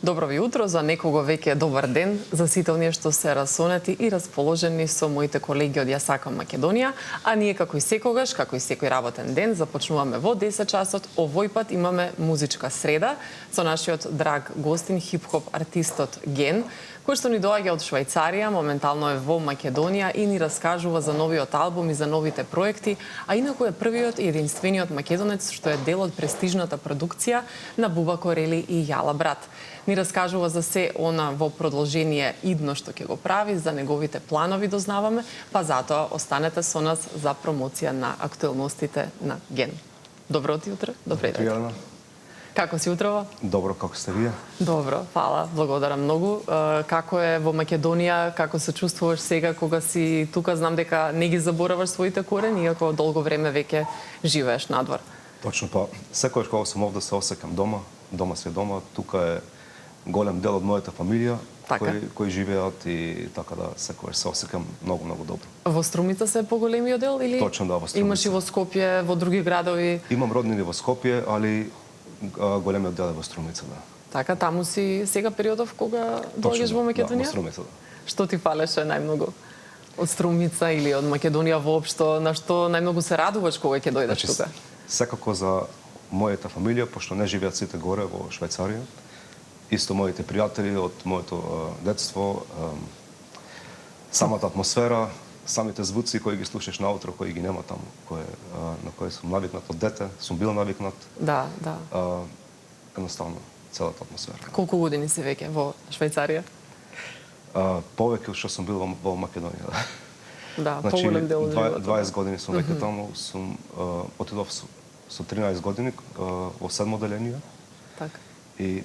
Добро ви утро, за некого веќе добар ден, за сите оние што се расонети и расположени со моите колеги од Ја сакам Македонија, а ние како и секогаш, како и секој работен ден, започнуваме во 10 часот. Овој пат имаме музичка среда со нашиот драг гостин, хип-хоп артистот Ген, кој што ни доаѓа од Швајцарија, моментално е во Македонија и ни раскажува за новиот албум и за новите проекти, а инаку е првиот и единствениот македонец што е дел од престижната продукција на Буба Корели и Јала Брат. Ни раскажува за се она во продолжение идно што ќе го прави, за неговите планови дознаваме, па затоа останете со нас за промоција на актуелностите на Ген. Добро ти утро, добре дојде. Како си утрово? Добро, како сте вие? Добро, фала, благодарам многу. Како е во Македонија, како се чувствуваш сега кога си тука? Знам дека не ги забораваш своите корени, иако долго време веќе живееш надвор. Точно, па секогаш кога сум овде се осеќам дома, дома си е дома, тука е голем дел од мојата фамилија кои живеат и така да секогаш се осеќам многу добро. Во Струмица се поголемиот дел или? Точно, да, во Струмица. Имаш и во Скопје, во други градови? Имам роднини во Скопје, али големиот дел е во Струмица, да. Така, таму си сега периодов кога доаѓаш во Македонија? Да, во Струмица, да. Што ти фалеше најмногу од Струмица или од Македонија воопшто? На што најмногу се радуваш кога ќе дојдеш тука? Секако за мојата фамилија, пошто не живеат сите горе во Швајцарија. Исто моите пријатели од моето детство, самата атмосфера, самите звуци кои ги слушаш наутро, кои ги нема таму, на кои сум навикнат од дете, сум бил навикнат. Да, да. Едноставно, целата атмосфера. Колку години си веќе во Швајцарија? Повеќе што сум бил во Македонија. Да, поголем дел од животот. 20 години сум веќе таму, отидов со 13 години во 7 оделение. Така. И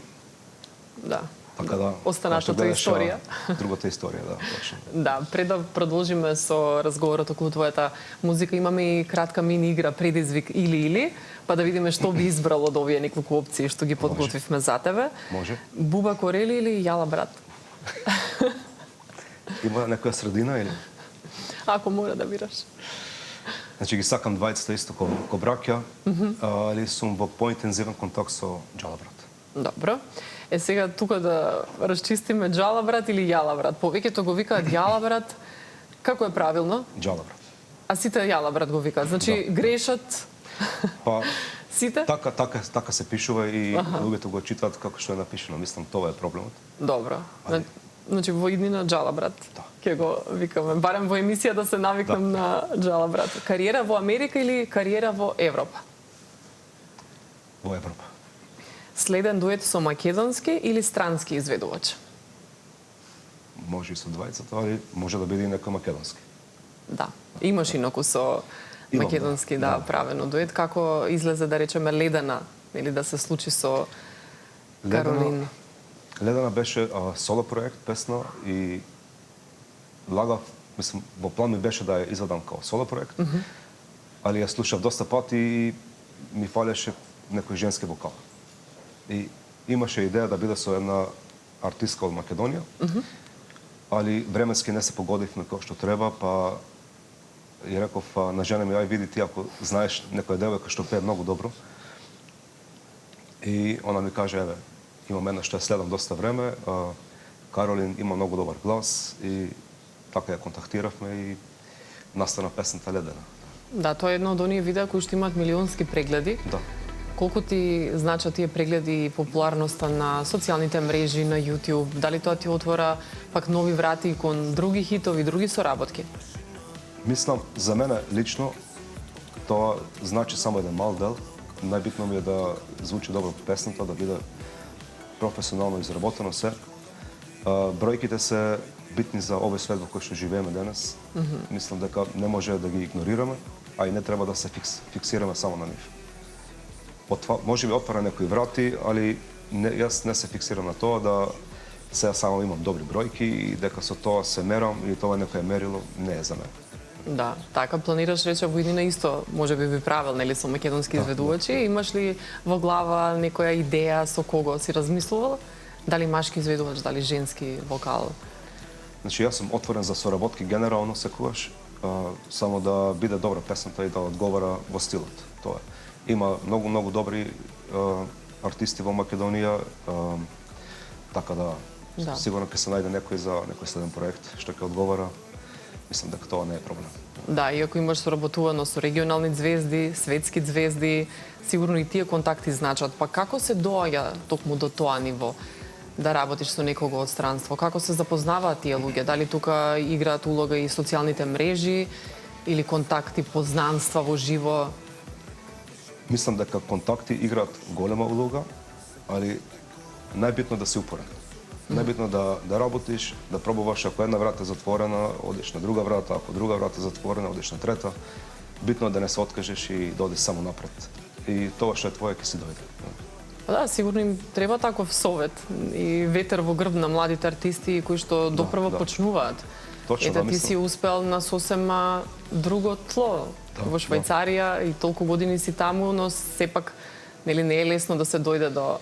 да. Така да. Останатата историја. Другата историја, да, точно. Да, пред да продолжиме со разговорот околу твојата музика, имаме и кратка мини игра предизвик или, па да видиме што би избрал од овие неколку опции што ги подготвивме за тебе. Може. Буба Корели или Јала Брат? Има некоја средина или? Ако мора да бираш. Значи ги сакам двајцата исто ко браќа, али сум во поинтензивен контакт со Џала Брат. Добро. Сега тука да расчистиме Џала Брат или Јала Брат. Повеќето го викаат Јала Брат. Како е правилно? Џала Брат. А сите Јала Брат го викаат. Значи да. Грешат па сите? Така се пишува и луѓето го читаат како што е напишано. Мислам тоа е проблемот. Добро. Значи во иднина Џала Брат. Да. Ќе го викаме. Барем во емисија да се навикнем на Џала Брат. Кариера во Америка или кариера во Европа? Во Европа. Следен дует со македонски или странски изведувач? Може и со двајцата, али може да биде и некој македонски. Да. Имаш инаку со македонски да правено дует. Како излезе да речеме Ледена или да се случи со Каролин? Ледена беше соло проект, песна и лагав, мислам, во план ми беше да ја извадам као соло проект, али ја слушав доста пати и ми фалеше некој женски вокал. И имаше идеја да биде со една артистка од Македонија, али временски не се погодивме како што треба, па и реков на жена ми, ај види ти ако знаеш некоја девојка што пее многу добро. И она ми каже, еве, имам една што ја следам доста време, Каролин има многу добар глас и така ја контактиравме и настана песната Ледена. Да, тоа е едно од оние видеа кои што имаат милионски прегледи. Да. Колку ти значат тие прегледи и популарноста на социјалните мрежи, на YouTube? Дали тоа ти отвора пак нови врати кон други хитови, други соработки? Мислам, за мене лично, тоа значи само еден мал дел. Најбитно ми е да звучи добро песната, да биде професионално изработено се. Бројките се битни за овој свет во кој што живееме денес. Мислам дека не може да ги игнорираме, а и не треба да се фиксираме само на нив. Може би отвара некои врати, али јас не се фиксирам на тоа да сега само имам добри бројки и дека со тоа се мерам и тоа некој мерило, не е за мене. Да, така планираш рече во иднина исто, може би правил, нели, со македонски изведувачи. Имаш ли во глава некоја идеја со кого си размислувал? Дали машки изведувач, дали женски вокал? Значи, јас сум отворен за соработки генерално секогаш, само да биде добра песната и да одговара во стилот. Тоа е. Има многу добри артисти во Македонија. Така да, сигурно ќе се најде некој за некој следен проект што ќе одговара. Мислам дека тоа не е проблем. Да, иако имаш соработувано со регионални звезди, светски звезди, сигурно и тие контакти значат. Па како се доаѓа токму до тоа ниво да работиш со некого од странство? Како се запознаваат тие луѓе? Дали тука играат улога и социјалните мрежи или контакти, познанства во живо? Мислам дека контакти играат голема улога, али најбитно да си упорен. Најбитно да работиш, да пробуваш, ако една врата е затворена, одиш на друга врата, ако друга врата е затворена, одиш на трета. Битно е да не се откажеш и да одиш само напред. И тоа што е твое ќе си дојде. Да, сигурно им треба таков совет и ветер во грб на младите артисти кои што допрво почнуваат. Точно, Ете, ти си успел на сосем друго тло во Швајцарија и толку години си таму, но сепак нели не е лесно да се дојде до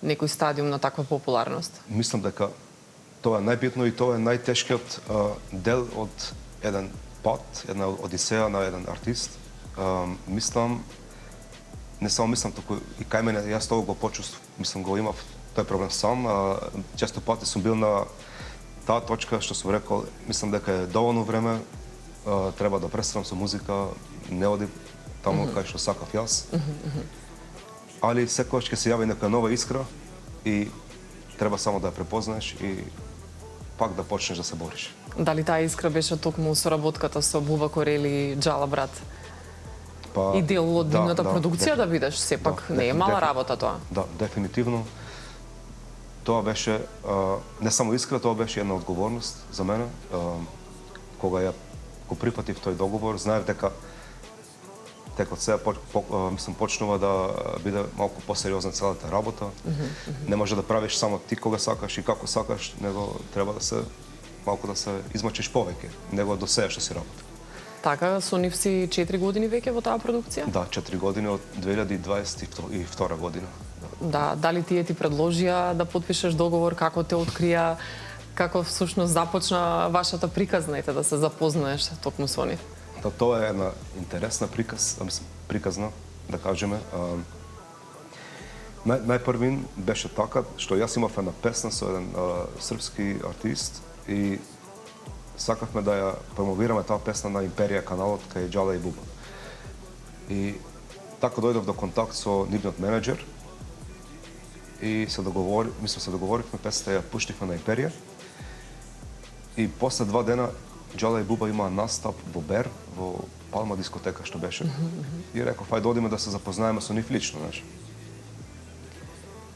некој стадиум на таква популарност. Мислам дека тоа е најбитно и тоа е најтешкиот дел од еден пат, една одисеја на еден артист. Мислам, не само мислам, туку и кај мене, јас тоа го почувствував, мислам го имав тој проблем сам. Често пати сум бил на таа точка што сум рекол, мислам дека е доволно време, треба да престанам со музика, не оди таму кај што сакав јас. Али секогаш ќе се јави нека нова искра и треба само да ја препознаеш и пак да почнеш да се бориш. Дали таа искра беше токму соработката со Буба Корел и Џала брат? И дел од нивната продукција да бидеш, сепак не е мала работа тоа. Да, дефинитивно. Тоа беше не само искра, тоа беше една одговорност за мене. Кога ја го прифатив тој договор, знаев дека текот сега мислам почнува да биде малку посериозна целата работа. Не може да правиш само ти кога сакаш и како сакаш, него треба да се малку да се измачиш повеќе, него до сега што си работи. Така, со нив си 4 години веќе во таа продукција? Да, 4 години од 2022 година. Да, дали тие ти предложија да потпишеш договор, како те открија, како всушност започна вашата приказна, да се запознаеш токму со нив? Да, тоа е една интересна приказна, да кажеме. Најпрвин беше така што јас имав една песна со еден српски артист и сакавме да ја промовираме таа песна на Империја каналот кај Џала и Буба. И така дојдов до контакт со нивниот менеџер и се договоривме песната ја пуштивме на Империја. И после 2 дена Џала и Буба имаа настап во Бер, во Палма дискотека што беше. И реков, ајде одиме да се запознаеме со нив лично, знаеш.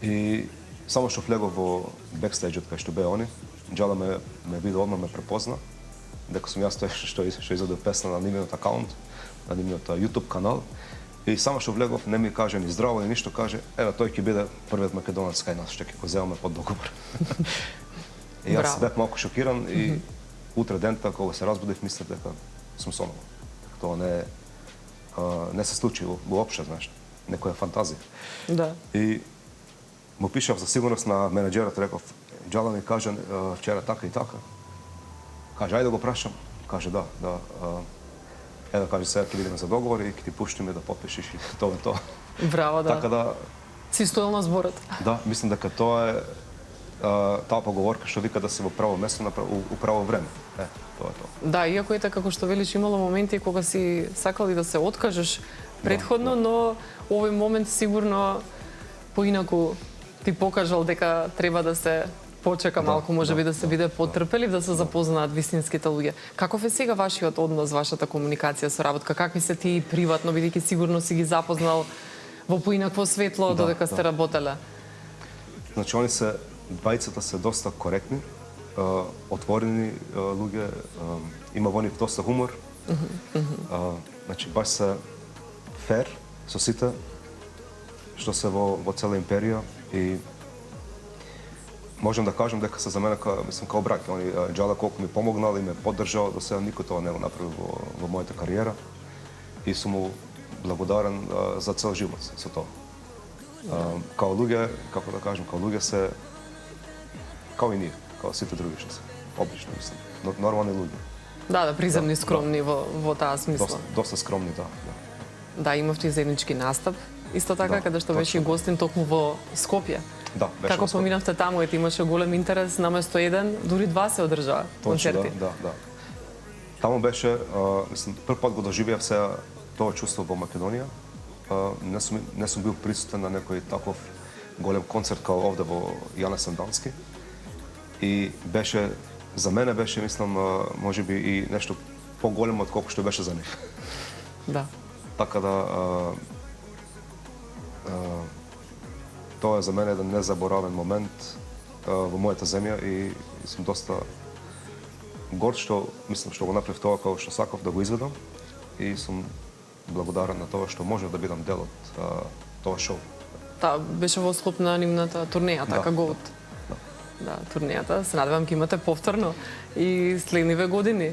И само што влегов во бекстејџот кај што беа они, Џала ме виде одма, ме препозна, дека сум јас тој што изоде песна на нивниот акаунт, на нивниот YouTube канал. И само што влегов, не ми каже ни здраво, ни ништо, каже, еве тој ќе биде првиот македонец кај нас, што ќе го земаме под договор. И јас бев малку шокиран и утре дента, кога се разбудив, мислев дека сум сонувал. Тоа не се случи воопшто, знаеш, некоја фантазија. Да. И му пишав за сигурност на менеджерот, реков, Џала ми каже вчера така и така. Каже, ајде да го прашам. Каже, да. Еве, каже, сега ќе видиме за договор и ќе ти пуштиме да потпишеш и тоа е тоа. Браво, да. Така да... Си стоел на зборот. Да, мислам дека тоа е таа поговорка што вика да си во право место у право време. Тоа е тоа. Да, иако ете како што велиш, имало моменти кога си сакал и да се откажеш претходно, но овој момент сигурно поинаку ти покажал дека треба да се почека малку, можеби да се биде потрпелив, да се запознаат вистинските луѓе. Каков е сега вашиот однос, вашата комуникација со работка? Какви се ти приватно, бидејќи сигурно си ги запознал во поинакво светло додека сте работеле? Значи, они се, двајцата се доста коректни, отворени луѓе, има во нив доста хумор. Значи, баш се фер со сите што се во цела Империја и можам да кажам дека се за мене као брак. Џала колку ми помогнал и ме поддржал, до сега никој тоа не го направи во мојата кариера и сум му благодарен за цел живот со тоа. Као луѓе, како да кажам, као луѓе се као и ние, као сите други што се, обично мислам, нормални луѓе. Да, приземни, скромни во таа смисла. Доста скромни, да. Да, имавте заеднички настап исто така, Да, каде што беше и точно. гостин токму во Скопје. Да, беше Како во Скопје. поминавте таму, ете имаше голем интерес, наместо еден, дури два се одржаа Точно, концерти. да. Таму беше, мислам, прв пат го доживеав сега тоа чувство во Македонија. Не сум бил присутен на некој таков голем концерт као овде во Јане Сандански. И беше, за мене беше, мислам, можеби и нешто поголемо од колку што беше за нив. Да. Така да, тоа е за мене еден незаборавен момент во мојата земја и сум доста горд што мислам што го направив тоа како што сакав да го изведам и сум благодарен на тоа што можев да бидам дел од тоа шоу. Та беше во склоп на нивната турнеја, така Goat. Да, турнејата. Се надевам ќе имате повторно и следниве години,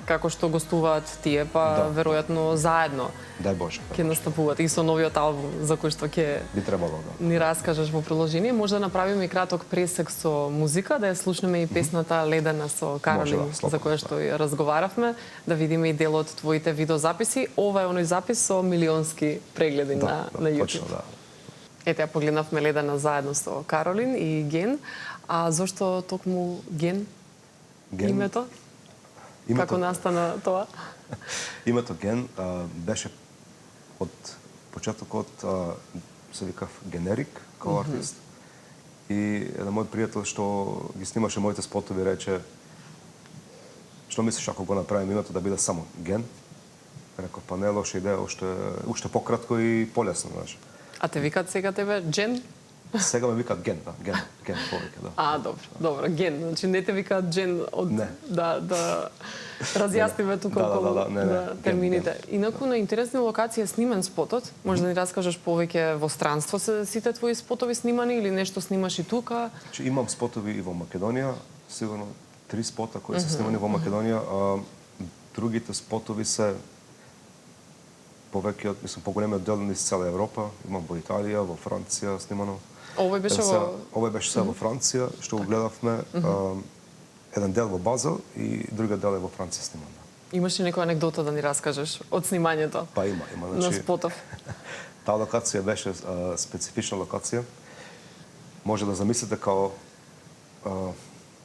како што гостуваат тие, па веројатно заедно Дај Боже. ќе настапуваат и со новиот албум за кој што ќе Би требало, да. ни раскажеш во приложение. Може да направиме и краток пресек со музика, да ја слушнеме и песната Ледена со Каролин, Може, да, слободно, за која што ја разговаравме, да видиме и дел од твоите видеозаписи. Ова е оној запис со милионски прегледи на YouTube. Точно, да. Ете, ја погледнавме Ледена заедно со Каролин и Ген. А зошто токму Ген? Името? Како настана тоа? Името Ген беше од почетокот, се викав Генерик, као артист. И еден мој пријател што ги снимаше моите спотови рече што мислиш ако го направим името да биде само Ген? Реков, па не е лоша идеја, уште пократко и полесно, знаеш. А те викат сега тебе Джен? Сега ме викаат Ген, да, Ген повеќе, да. А, добро, Ген. Значи не те викаат Джен од Не. да разјасниме тука околу не, термините. Ген. Инаку на интересни локации е снимен спотот. Може да ни раскажеш повеќе во странство се сите твои спотови снимани или нешто снимаш и тука? Значи, имам спотови и во Македонија, сигурно 3 спота кои се снимани во Македонија, а другите спотови се повеќе од, мислам, поголемиот дел низ цела Европа. Имам во Италија, во Франција снимано. Овој беше во Овој беше сега во Франција, што го гледавме. Еден дел во Базел и другиот дел е во Франција сниман. Имаш ли некоја анегдота да ни раскажеш од снимањето? Па има, На значи. спотов. Таа локација беше специфична локација. Може да замислите као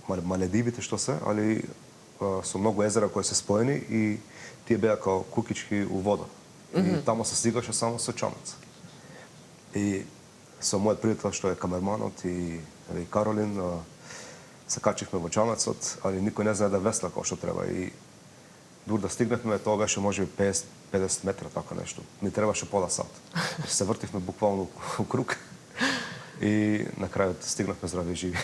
Маледивите што се, али со многу езера кои се споени и тие беа као кукички у вода. И таму се стигаше само со чамец. И со мојот пријател што е камерманот и Каролин се качивме во чамецот, али никој не знае да весла како што треба и дур да стигнавме, тоа беше можеби 50 метра, така нешто. Ни требаше пола сат. Се вртивме буквално у круг и на крајот стигнавме здрави и живи.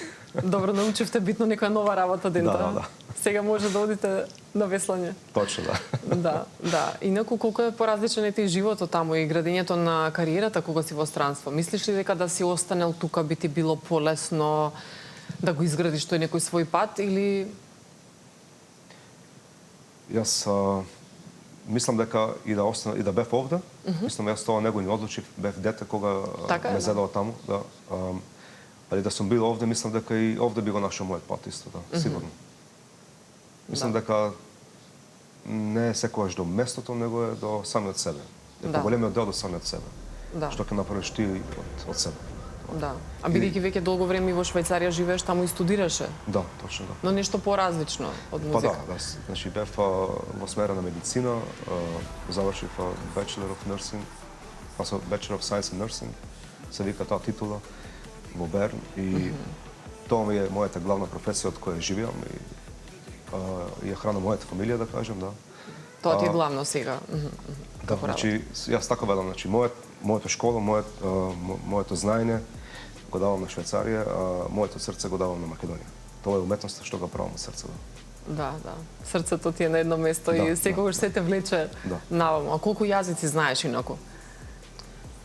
Добро, научивте битно некоја нова работа дента. Да. Сега може да одите на веслање. Точно, да. Да. Инаку колку е поразличен и животот таму и градењето на кариерата кога си во странство? Мислиш ли дека да си останел тука би ти било полесно да го изградиш тој некој свој пат или Јас мислам дека и да остана и да бев овде, мислам јас тоа него не одлучив, бев дете кога Така е, ме да. зедоа таму, да. Али да сум бил овде, мислам дека и овде би го нашол мојот пат исто, да, сигурно. Мислам дека не е секогаш до местото, него е до самиот себе. Е Да. поголемиот дел до самиот себе. Да. Што ќе направиш ти од себе. да. А бидејќи веќе долго време во Швајцарија живееш, таму и студираше, Да, точно, да. но нешто поразлично од Па музика. да, значи бев во смера на медицина, завршив Bachelor of Nursing, Bachelor of Science in Nursing, се вика таа титула во Берн и тоа ми е мојата главна професија од која живеам и ја хранам мојата фамилија, да кажем, да. Тоа ти е главно сега. Да, значи јас така велам, значи мојата школа, моето знаење го давам на Швајцарија, а моето срце го давам на Македонија. Тоа е уметноста што го правам од срце. Да. Срцето ти е на едно место Да, и секогаш се те влече Да. наваму. А колку јазици знаеш инаку?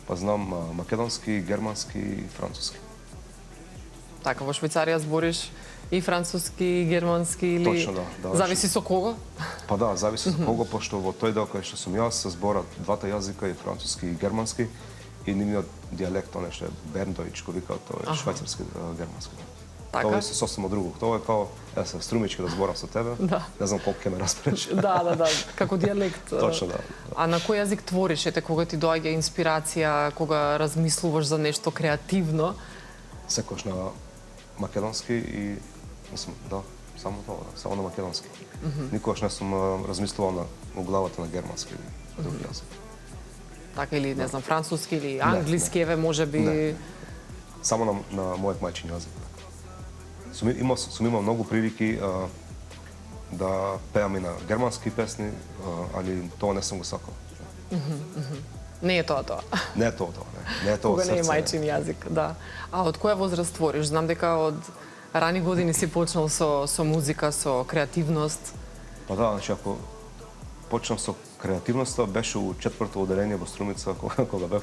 Па знам македонски, германски и француски. Така, во Швајцарија збориш и француски, и германски или... Точно, да. Зависи со кого? Па да, зависи со кого, пошто во тој дел кај што сум јас се зборат двата јазика, и француски и германски, и нивниот дијалект, тоа нешто е Берндојч, го викаат, тоа е швајцарски германски. Така? Тоа е сосема друго. Тоа е као, се струмички да зборам со тебе. Да. Не знам колку ќе ме разбереш. Да, како дијалект. Точно, да. А на кој јазик твориш? Ете, кога ти доаѓа инспирација, кога размислуваш за нешто креативно? Секојаш на македонски и мислам, да, само тоа, да, само на македонски. Никогаш не сум размислувал на главата на германски или друг јазик. Така или не знам, француски или англиски, еве можеби. Не. Само на мојот мајчин јазик. Сум имал многу прилики да пеам и на германски песни, али тоа не сум го сакал. Не е тоа. Не е тоа, не е тоа Кога не е срце. мајчин јазик, да. А од која возраст твориш? Знам дека од рани години си почнал со музика, со креативност. Па да, значи ако почнам со креативноста, беше у 4-то оделение во Струмица кога бев,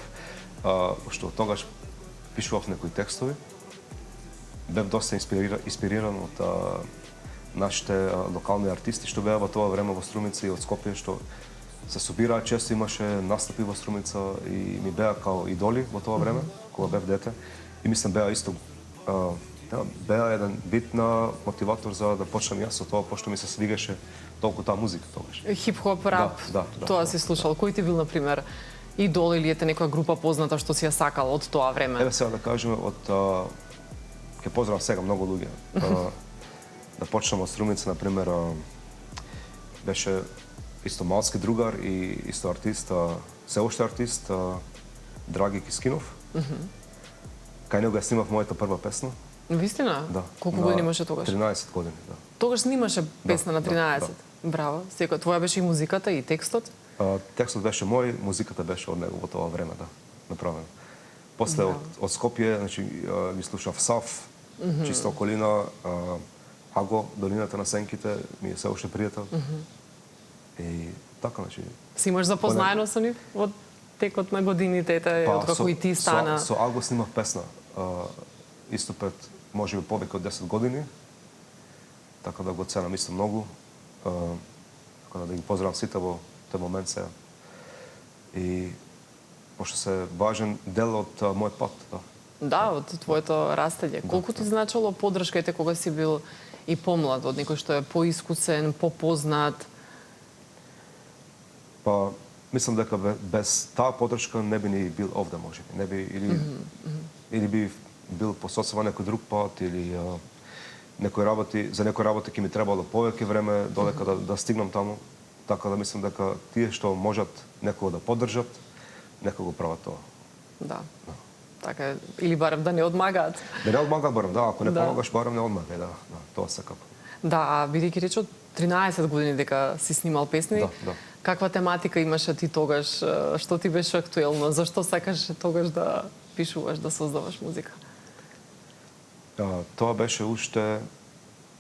што тогаш пишував некои текстови. Бев доста инспириран од нашите локални артисти што беа во тоа време во Струмица и од Скопје, што се собираа често, имаше настапи во Струмица и ми беа као идоли во тоа време, кога бев дете. И мислам беа исто беа еден вид на мотиватор за да почнам јас со тоа, пошто ми се свигаше толку таа музика тогаш. Хип-хоп, рап, тоа си слушал. Кој ти бил, например, идол или ете некоја група позната што си ја сакал од тоа време? Еве сега да кажеме ќе поздравам сега многу луѓе. Да почнем од Струмица, например, беше исто малски другар и исто артист, се уште артист, Драги Кискинов. Кај него ја снимав мојата прва песна. Вистина? Да. Колку години имаше тогаш? 13 години, да. Тогаш снимаше песна на 13. Браво. Секој твоја беше и музиката и текстот? Текстот беше мој, музиката беше од него во тоа време, да, направено. После од Скопје, значи ги слушав Сав, Чиста околина, Аго, Долината на сенките, ми е се уште пријател. И така, значи. Си имаш запознаено со нив во текот на годините, од како и ти стана? Со Аго снимав песна, исто пред, можеби повеќе од 10 години, така да го ценам исто многу, така да ги поздравам сите во тој момент сега. И пошто се важен дел од мојот пат, да. Да, од твоето растење. Колку ти значило поддршката кога си бил и помлад, од некој што е поискусен, попознат? Па, мислам дека без таа поддршка не би ни бил овде, можеби. Не би, или би бил посоцува некој друг пат, или за некои работи ќе ми требало повеќе време додека да стигнам таму. Така да мислам дека тие што можат некого да поддржат, нека го прават тоа. Да. Така, или барем да не одмагаат. Да не одмагаат барем, да, ако не помагаш барем не одмагај, да, тоа секако. Да, а бидејќи рече од 13 години дека си снимал песни, да. Каква тематика имаше ти тогаш, што ти беше актуелно, зашто сакаш тогаш да пишуваш, да создаваш музика? Тоа беше уште,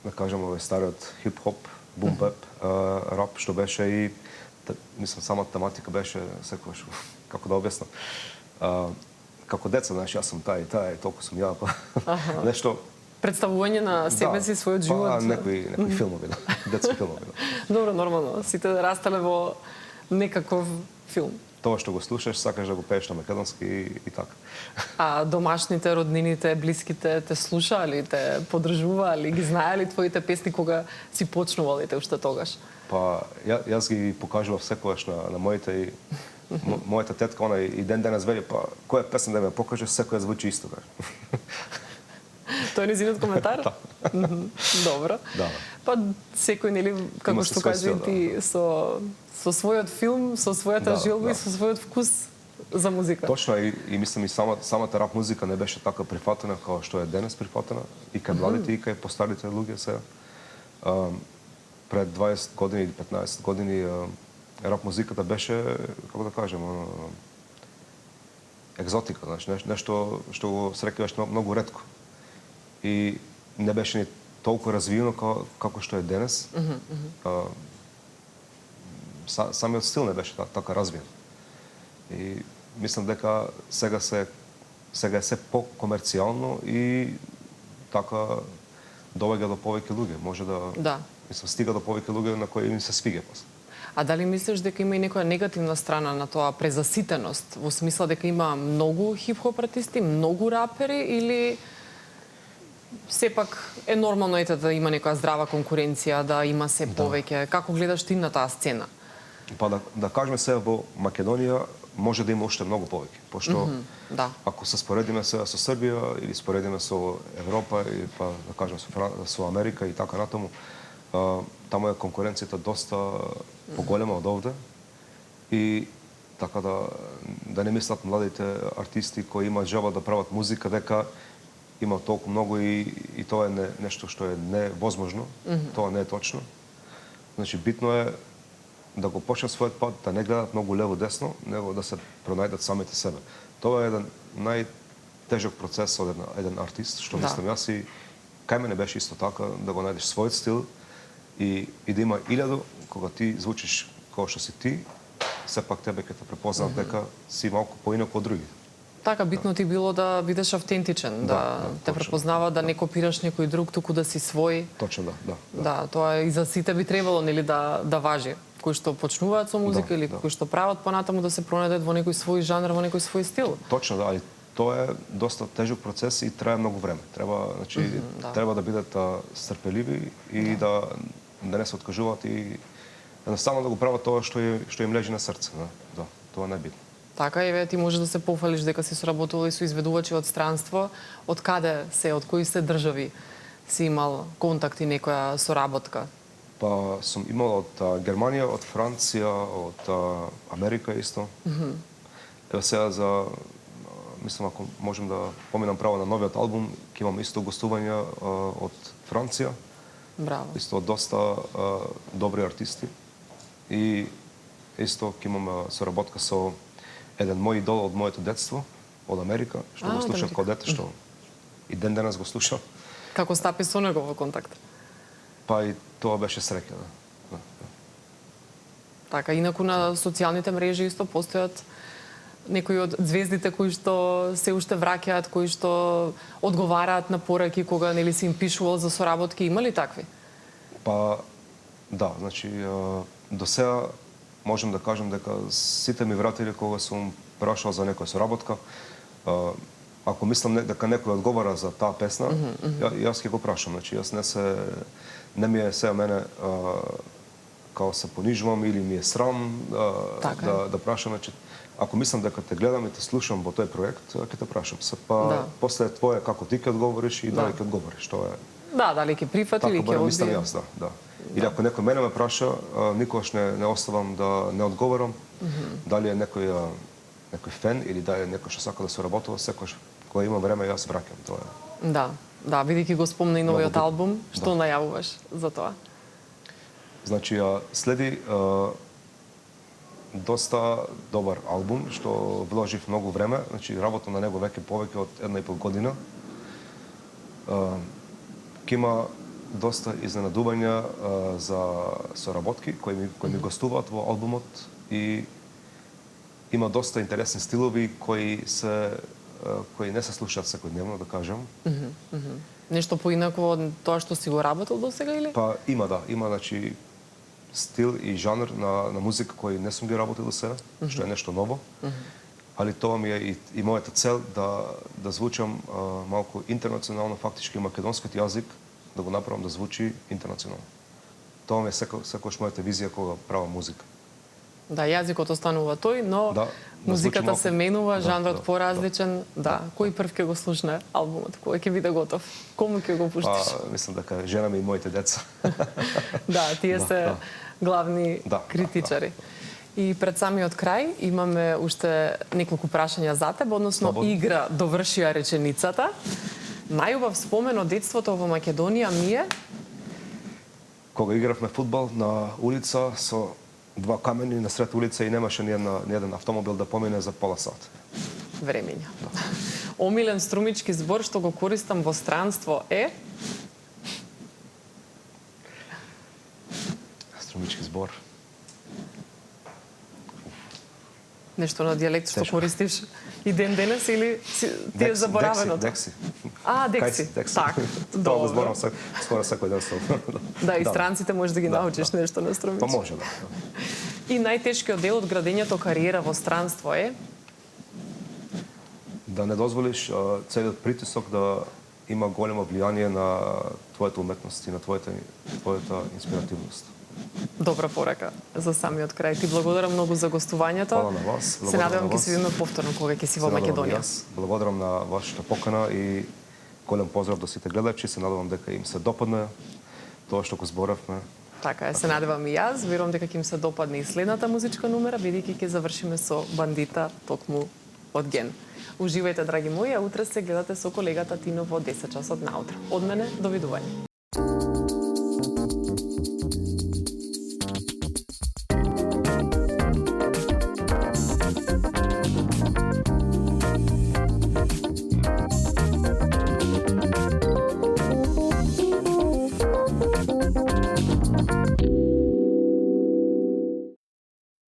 да кажеме, стариот хип-хоп, бум-беп, рап, што беше и, мислам, самата тематика беше секогаш, како да објаснам, како деца, знаеш, јас сум тај и тај, толку сум ја, нешто... Представување на себе си, својот живот? Да, некои филмови, детски филмови. Добро, нормално. Сите растале во некаков филм. Тоа што го слушаш, сакаш да го пееш на македонски и така. А домашните, роднините, блиските те слушаали, те поддржуваали, ги знаели твоите песни кога си почнувал и те уште тогаш? Па, јас ги покажував секогаш на моите и мојата тетка, она и ден денес вели, па, која песна да ме покаже, секоја звучи исто. Тој е незинот коментар? Добро. Да. Па секој, нели, како што кажа и ти, со својот филм, со својата жилба и со својот вкус за музика. Точно, и мислам и самата рап музика не беше така прифатена како што е денес прифатена и кај младите и кај постарите луѓе сега. Пред 20 години или 15 години рап музиката беше, како да кажем, екзотика, знаеш, нешто што го среќаваш многу ретко. И не беше ни толку развиено како што е денес. Самиот стил не беше така развиен. И мислам дека сега е се по-комерцијално и така довеѓа до повеќе луѓе. Може да, мислам, стига до повеќе луѓе на кои им се свига после. А дали мислиш дека има и некоја негативна страна на тоа презаситеност, во смисла дека има многу хип-хоп артисти, многу рапери или сепак е нормално да има некоја здрава конкуренција, да има се повеќе. Како гледаш ти на таа сцена? Па да кажеме се во Македонија може да има уште многу повеќе, пошто ако се споредиме се со Србија или споредиме со Европа или па да кажеме со Америка и така натаму, таму е конкуренцијата доста поголема од овде и така да не мислат младите артисти кои имаат желба да прават музика дека има толку многу и тоа е нешто што е невозможно. Тоа не е точно. Значи битно е да го почнат својот пат, да не гледат многу лево-десно, него да се пронајдат самите себе. Тоа е еден најтежок процес од еден артист, што мислам јас и кај мене беше исто така, да го најдеш својот стил и да има илјаду, кога ти звучиш како што си ти, сепак тебе ќе те препознаат дека си малку поинак од другите. Така, битно ти било да бидеш автентичен, да те препознава, да не копираш некој друг, туку да си свој. Точно, Да, тоа и за сите би требало, нели, да важи. Кои што почнуваат со музика или кои што прават понатаму да се пронајдат во некој свој жанр, во некој свој стил. Точно, али тоа е доста тежок процес и трае многу време. Треба да бидат стрпеливи и да не се откажуваат и едноставно да го прават тоа што им лежи на срце. Да, тоа е најбитно. Така и ти можеш да се пофалиш дека си соработувал и со изведувачи од странство. Од каде се, од кои се држави си имал контакт и некоја соработка? Па сум имал од Германија, од Франција, од Америка исто. Ево сега мислам ако можем да поминам право на новиот албум, ќе имам исто гостувања од Франција. Браво. Исто од доста добри артисти. И исто ќе имам соработка со еден мој идол од моето детство, од Америка, што го слушам као дете, што и ден денес го слушам. Како стапи со него во контакт? Па и тоа беше среќа, Така, инаку на социјалните мрежи исто постојат некои од звездите кои што се уште враќаат, кои што одговараат на пораки кога нели си им пишувал за соработки, има ли такви? Па да, значи до сега можем да кажем дека сите ми вратили кога сум прашал за некоја соработка. Ако мислам дека некој одговара за таа песна, јас ќе го прашам. Значи јас не ми е сега мене као се понижувам или ми е срам да прашам. Значи, ако мислам дека те гледам и те слушам во тој проект, ќе те прашам. Па после твое како ти ќе одговориш и дали ќе одговориш. Тоа е. Да, дали ќе прифати или ќе одбие. Мислам јас, да. Или ако некој мене ме праша, никогаш не оставам да не одговорам. Дали е некој фен или дали е некој што сака да соработува, секогаш кога има време јас враќам, тоа е. Да, бидејќи го спомна и новиот албум, што најавуваш за тоа? Значи, следи доста добар албум, што вложив многу време, значи работам на него веќе повеќе од 1,5 година. Ќе има доста изненадувања за соработки кои ми гостуваат во албумот и има доста интересни стилови кои не се слушаат секојдневно, да кажам. Нешто поинако од тоа што си го работил досега или? Па има значи стил и жанр на музика кој не сум ги работил до сега, што е нешто ново. Али тоа ми е и мојата цел да звучам малку интернационално, фактички македонскиот јазик да го направам да звучи интернационално. Тоа ми е секогаш мојата визија кога правам музика. Да, јазикот останува тој, но музиката се менува, жанрот поразличен. Кој прв ќе го слушне албумот? Кој ќе биде готов? Кому ќе го пуштиш? Мислам дека жена ми и моите деца. Да, тие се главни критичари. И пред самиот крај имаме уште неколку прашања за тебе, односно игра довршија реченицата. Најубав спомен од детството во Македонија ми е? Кога игравме фудбал на улица со два камени на сред улица и немаше ни еден автомобил да помине за пола сат. Времења. Омилен струмички збор што го користам во странство е? Струмички збор. Нешто на дијалект што користиш и ден денес или ти е заборавено? Декси. Декси. Так, тоа го зборам скоро секој ден. Да, и странците можеш да ги научиш нешто на струмички. Па може, да. И најтешкиот дел од градењето кариера во странство е? Да не дозволиш целиот притисок има големо влијание на твојата уметност и на твојата инспиративност. Добра порака за самиот крај. Ти благодарам многу за гостувањето. Фала на вас. Се надевам ќе се видиме повторно кога ќе си во Македонија. Благодарам на вашата покана и голем поздрав до сите гледачи. Се надевам дека им се допадне тоа што го зборавме. Така е, се надевам и јас. Верувам дека ќе им се допадне и следната музичка номера, бидејќи ќе завршиме со Бандита токму од Ген. Уживајте, драги мои, а утре се гледате со колегата Тино во 10 часот наутро. Од мене, довидување.